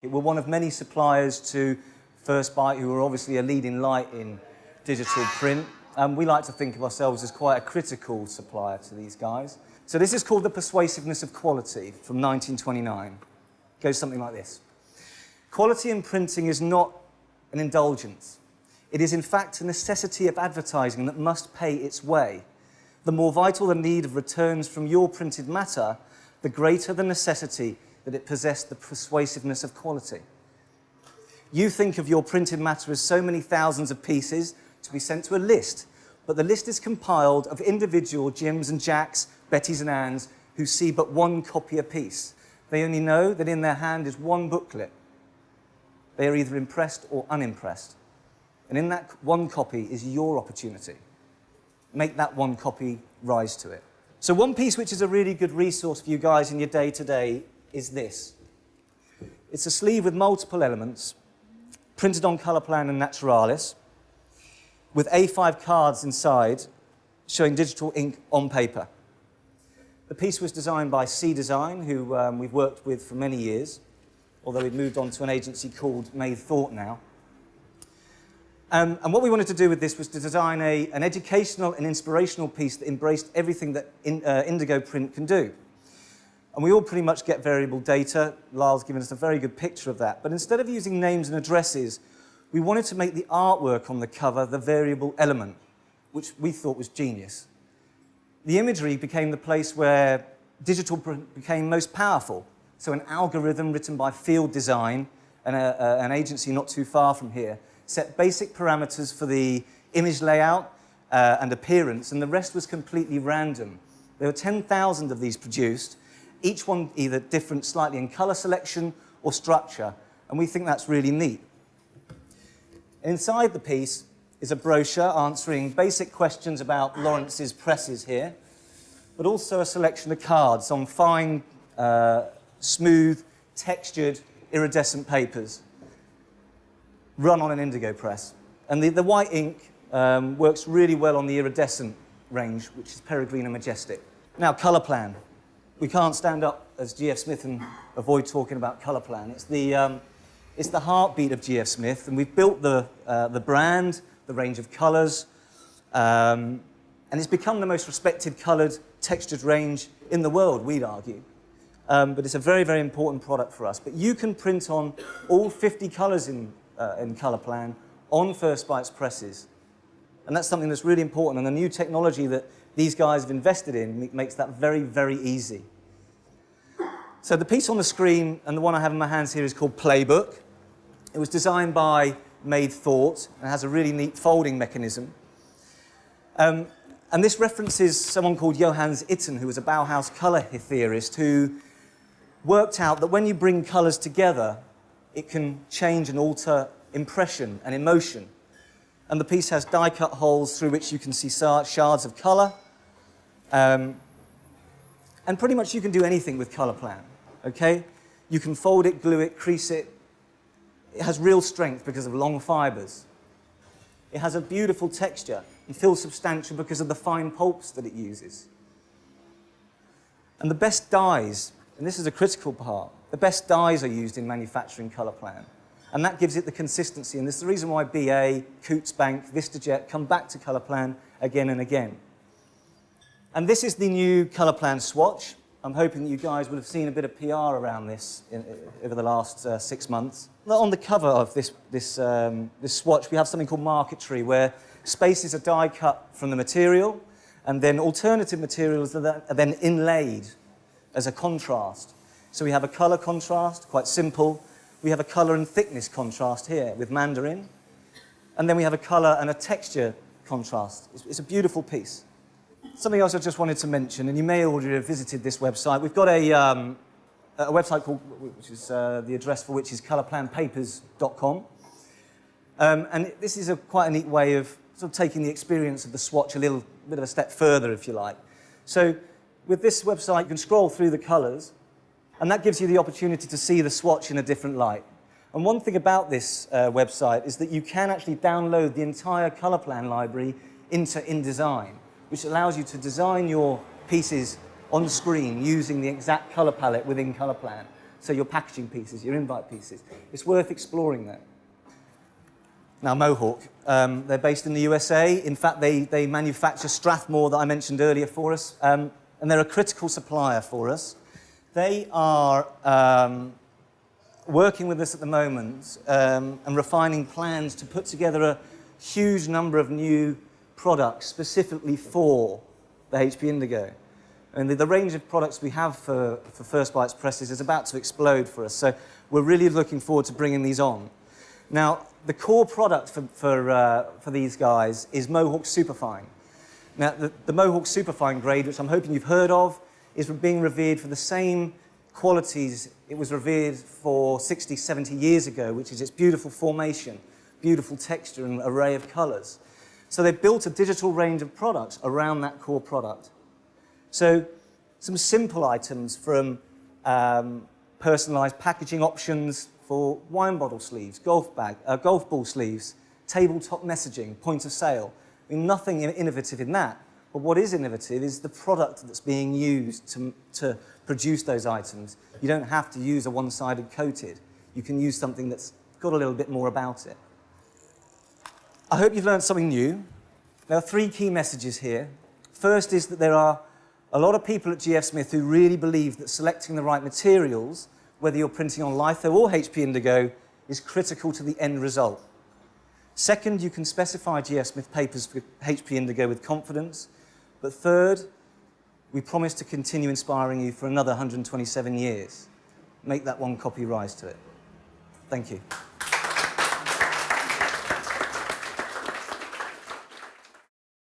We're one of many suppliers to 1stByte, who are obviously a leading light in digital print. We like to think of ourselves as quite a critical supplier to these guys. So this is called The Persuasiveness of Quality from 1929. It goes something like this. Quality in printing is not an indulgence. It is in fact a necessity of advertising that must pay its way. The more vital the need of returns from your printed matter, the greater the necessity that it possess the persuasiveness of quality. You think of your printed matter as so many thousands of pieces to be sent to a list, but the list is compiled of individual Jims and Jacks, Bettys and Anns, who see but one copy apiece. They only know that in their hand is one booklet. They are either impressed or unimpressed. And in that one copy is your opportunity. Make that one copy rise to it. So one piece which is a really good resource for you guys in your day-to-day is this. It's a sleeve with multiple elements, printed on Colourplan and Naturalis, with A5 cards inside showing digital ink on paper. The piece was designed by C Design, who we've worked with for many years, although we've moved on to an agency called Made Thought now. And what we wanted to do with this was to design an educational and inspirational piece that embraced everything that indigo print can do. And we all pretty much get variable data. Lyle's given us a very good picture of that. But instead of using names and addresses, we wanted to make the artwork on the cover the variable element, which we thought was genius. The imagery became the place where digital print became most powerful. So an algorithm written by Field Design, an agency not too far from here, set basic parameters for the image layout and appearance, and the rest was completely random. There were 10,000 of these produced, each one either different slightly in color selection or structure, and we think that's really neat. Inside the piece is a brochure answering basic questions about Lawrence's presses here, but also a selection of cards on fine, smooth, textured, iridescent papers, run on an indigo press. And the white ink works really well on the iridescent range, which is Peregrine and Majestic. Now, Colourplan. We can't stand up as GF Smith and avoid talking about Colourplan. It's the heartbeat of GF Smith, and we've built the brand, the range of colours, and it's become the most respected coloured, textured range in the world, we'd argue. But it's a very, very important product for us. But you can print on all 50 colours in Colourplan on 1stByte's presses. And that's something that's really important, and the new technology that these guys have invested in makes that very, very easy. So the piece on the screen, and the one I have in my hands here, is called Playbook. It was designed by Made Thought, and has a really neat folding mechanism. And this references someone called Johannes Itten, who was a Bauhaus colour theorist, who worked out that when you bring colours together, it can change and alter impression and emotion. And the piece has die-cut holes through which you can see shards of colour. And pretty much you can do anything with Colourplan, okay? You can fold it, glue it, crease it. It has real strength because of long fibres. It has a beautiful texture and feels substantial because of the fine pulps that it uses. And the best dyes, and this is a critical part, the best dyes are used in manufacturing Colourplan. And that gives it the consistency. And this is the reason why BA, Coots Bank, VistaJet come back to Colourplan again and again. And this is the new Colourplan swatch. I'm hoping that you guys would have seen a bit of PR around this over the last 6 months. On the cover of this swatch, we have something called marquetry, where spaces are die cut from the material, and then alternative materials are then inlaid as a contrast. So we have a colour contrast, quite simple. We have a colour and thickness contrast here with mandarin. And then we have a colour and a texture contrast. It's a beautiful piece. Something else I just wanted to mention, and you may already have visited this website. We've got a website called, which is the address for which is colourplanpapers.com. And this is quite a neat way of sort of taking the experience of the swatch a little bit of a step further, if you like. So with this website, you can scroll through the colours, and that gives you the opportunity to see the swatch in a different light. And one thing about this website is that you can actually download the entire Colourplan library into InDesign, which allows you to design your pieces on screen using the exact colour palette within Colourplan. So your packaging pieces, your invite pieces. It's worth exploring that. Now, Mohawk, they're based in the USA. In fact, they manufacture Strathmore that I mentioned earlier for us, and they're a critical supplier for us. They are working with us at the moment and refining plans to put together a huge number of new products specifically for the HP Indigo. And the range of products we have for 1stByte's presses is about to explode for us, so we're really looking forward to bringing these on. Now, the core product for these guys is Mohawk Superfine. Now, the Mohawk Superfine grade, which I'm hoping you've heard of, is being revered for the same qualities it was revered for 60, 70 years ago, which is its beautiful formation, beautiful texture and array of colours. So they've built a digital range of products around that core product. So some simple items from personalised packaging options for wine bottle sleeves, golf ball sleeves, tabletop messaging, point of sale. I mean, nothing innovative in that. But what is innovative is the product that's being used to produce those items. You don't have to use a one-sided coated. You can use something that's got a little bit more about it. I hope you've learned something new. There are 3 key messages here. First is that there are a lot of people at GF Smith who really believe that selecting the right materials, whether you're printing on litho or HP Indigo, is critical to the end result. Second, you can specify GF Smith papers for HP Indigo with confidence. But third, we promise to continue inspiring you for another 127 years. Make that one copy rise to it. Thank you.